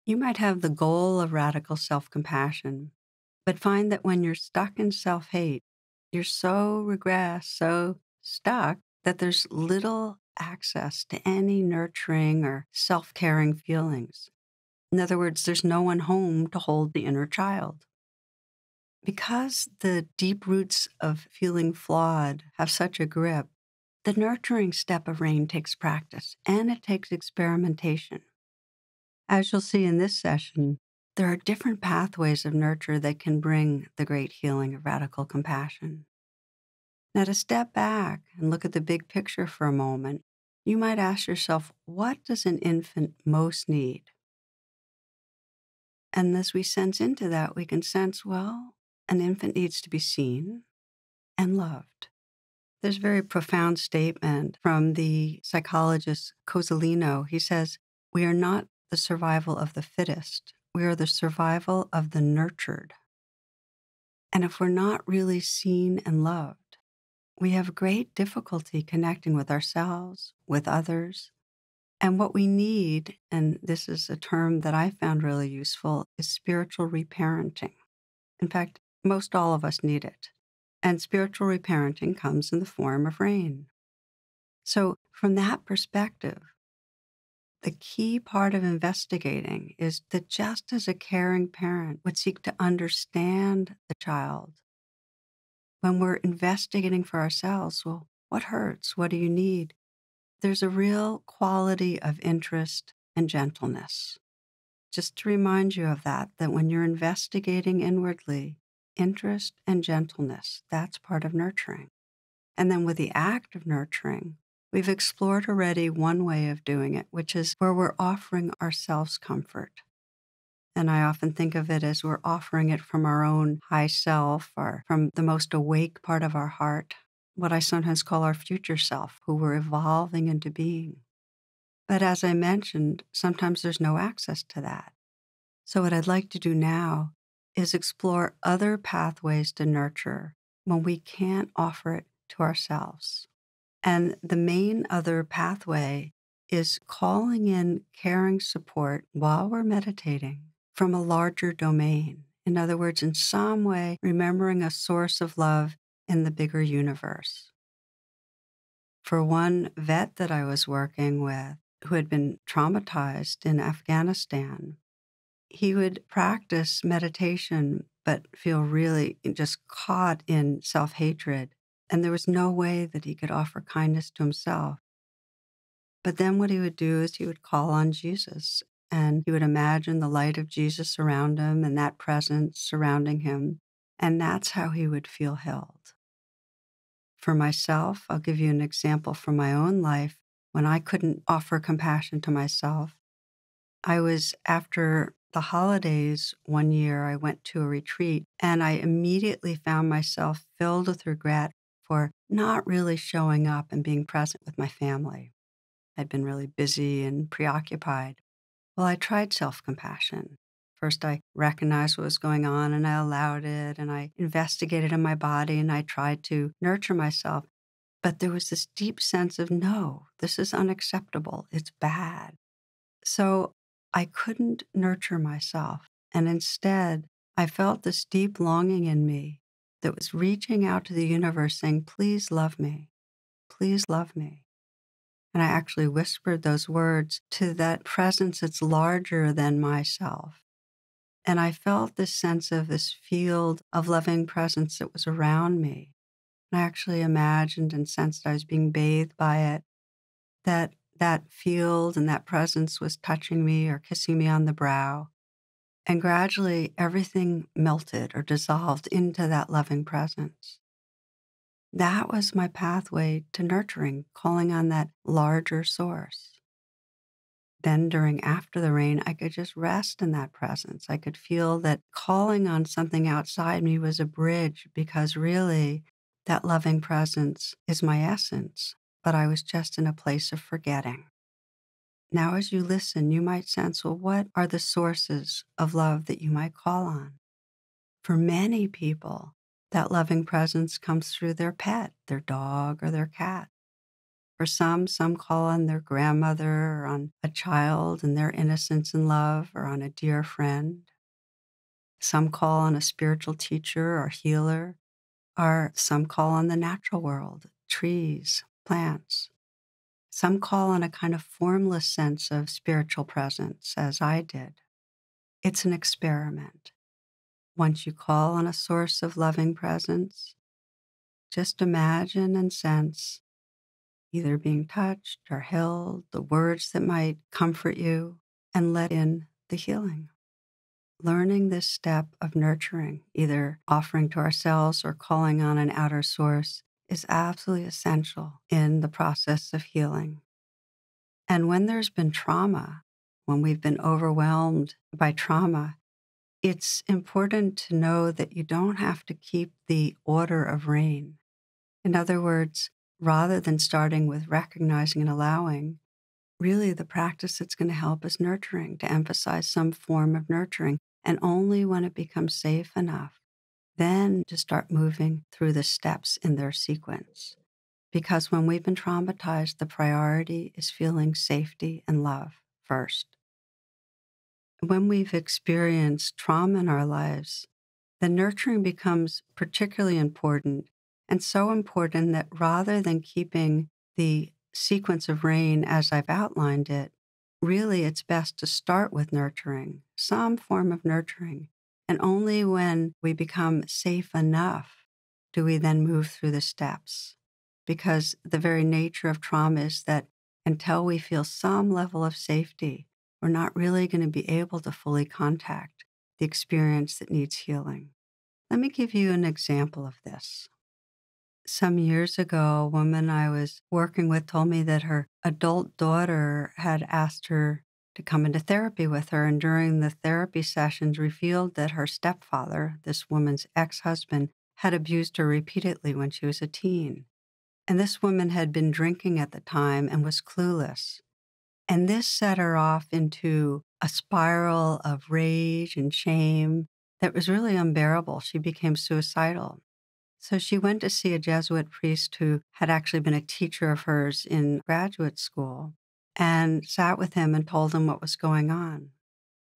You might have the goal of radical self compassion, but find that when you're stuck in self hate, you're so regressed, so stuck that there's little access to any nurturing or self caring feelings. In other words, there's no one home to hold the inner child. Because the deep roots of feeling flawed have such a grip, the nurturing step of rain takes practice and it takes experimentation. As you'll see in this session, there are different pathways of nurture that can bring the great healing of radical compassion. Now, to step back and look at the big picture for a moment, you might ask yourself, what does an infant most need? And as we sense into that, we can sense, well, an infant needs to be seen and loved. There's a very profound statement from the psychologist Cozzolino. He says, we are not the survival of the fittest. We are the survival of the nurtured. And if we're not really seen and loved, we have great difficulty connecting with ourselves, with others. And what we need, and this is a term that I found really useful, is spiritual reparenting. In fact, most all of us need it. And spiritual reparenting comes in the form of rain. So from that perspective, the key part of investigating is that just as a caring parent would seek to understand the child, when we're investigating for ourselves, well, what hurts? What do you need? There's a real quality of interest and gentleness. Just to remind you of that when you're investigating inwardly, interest and gentleness, that's part of nurturing. And then with the act of nurturing, we've explored already one way of doing it, which is where we're offering ourselves comfort. And I often think of it as we're offering it from our own high self or from the most awake part of our heart, what I sometimes call our future self, who we're evolving into being. But as I mentioned, sometimes there's no access to that. So what I'd like to do now is explore other pathways to nurture when we can't offer it to ourselves. And the main other pathway is calling in caring support while we're meditating from a larger domain. In other words, in some way, remembering a source of love in the bigger universe. For one vet that I was working with who had been traumatized in Afghanistan, he would practice meditation but feel really just caught in self-hatred. And there was no way that he could offer kindness to himself. But then what he would do is he would call on Jesus and he would imagine the light of Jesus around him and that presence surrounding him. And that's how he would feel held. For myself, I'll give you an example from my own life. When I couldn't offer compassion to myself, I was after the holidays one year, I went to a retreat and I immediately found myself filled with regret for not really showing up and being present with my family. I'd been really busy and preoccupied. Well, I tried self-compassion. First, I recognized what was going on and I allowed it and I investigated in my body and I tried to nurture myself. But there was this deep sense of, no, this is unacceptable. It's bad. So I couldn't nurture myself. And instead, I felt this deep longing in me that was reaching out to the universe saying, please love me. Please love me. And I actually whispered those words to that presence that's larger than myself. And I felt this sense of this field of loving presence that was around me. And I actually imagined and sensed I was being bathed by it, that field and that presence was touching me or kissing me on the brow. And gradually everything melted or dissolved into that loving presence. That was my pathway to nurturing, calling on that larger source. Then after the rain, I could just rest in that presence. I could feel that calling on something outside me was a bridge because really that loving presence is my essence, but I was just in a place of forgetting. Now, as you listen, you might sense, well, what are the sources of love that you might call on? For many people, that loving presence comes through their pet, their dog or their cat. For some call on their grandmother or on a child and their innocence and love or on a dear friend. Some call on a spiritual teacher or healer, or some call on the natural world, trees, plants. Some call on a kind of formless sense of spiritual presence, as I did. It's an experiment. Once you call on a source of loving presence, just imagine and sense either being touched or held, the words that might comfort you, and let in the healing. Learning this step of nurturing, either offering to ourselves or calling on an outer source, is absolutely essential in the process of healing. And when there's been trauma, when we've been overwhelmed by trauma, it's important to know that you don't have to keep the order of rain. In other words, rather than starting with recognizing and allowing, really the practice that's going to help is nurturing, to emphasize some form of nurturing. And only when it becomes safe enough, then to start moving through the steps in their sequence. Because when we've been traumatized, the priority is feeling safety and love first. When we've experienced trauma in our lives, the nurturing becomes particularly important, and so important that rather than keeping the sequence of rain as I've outlined it, really it's best to start with nurturing, some form of nurturing. And only when we become safe enough do we then move through the steps. Because the very nature of trauma is that until we feel some level of safety, we're not really going to be able to fully contact the experience that needs healing. Let me give you an example of this. Some years ago, a woman I was working with told me that her adult daughter had asked her to come into therapy with her, and during the therapy sessions revealed that her stepfather, this woman's ex-husband, had abused her repeatedly when she was a teen. And this woman had been drinking at the time and was clueless. And this set her off into a spiral of rage and shame that was really unbearable. She became suicidal. So she went to see a Jesuit priest who had actually been a teacher of hers in graduate school and sat with him and told him what was going on.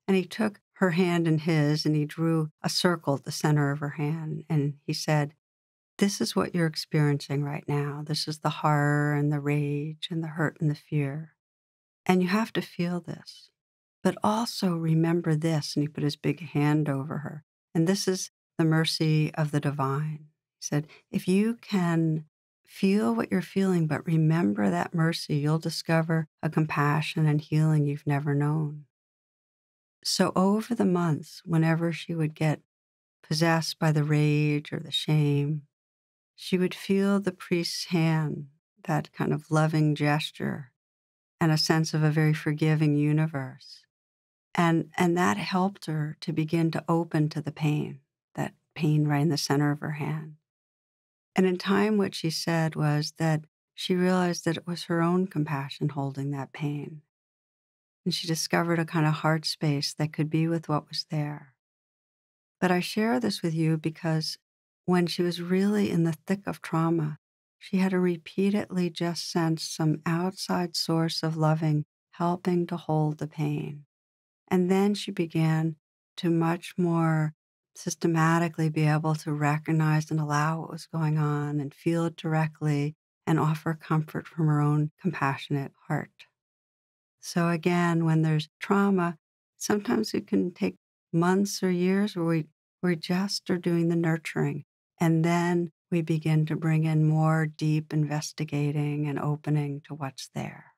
And he took her hand in his and he drew a circle at the center of her hand. And he said, "This is what you're experiencing right now. This is the horror and the rage and the hurt and the fear. And you have to feel this. But also remember this." And he put his big hand over her. "And this is the mercy of the divine." He said, "If you can feel what you're feeling, but remember that mercy, you'll discover a compassion and healing you've never known." So over the months, whenever she would get possessed by the rage or the shame, she would feel the priest's hand, that kind of loving gesture, and a sense of a very forgiving universe. And that helped her to begin to open to the pain, that pain right in the center of her hand. And in time, what she said was that she realized that it was her own compassion holding that pain. And she discovered a kind of heart space that could be with what was there. But I share this with you because when she was really in the thick of trauma, she had to repeatedly just sense some outside source of loving, helping to hold the pain. And then she began to much more systematically be able to recognize and allow what was going on and feel it directly and offer comfort from her own compassionate heart. So again, when there's trauma, sometimes it can take months or years where we just are doing the nurturing. And then we begin to bring in more deep investigating and opening to what's there.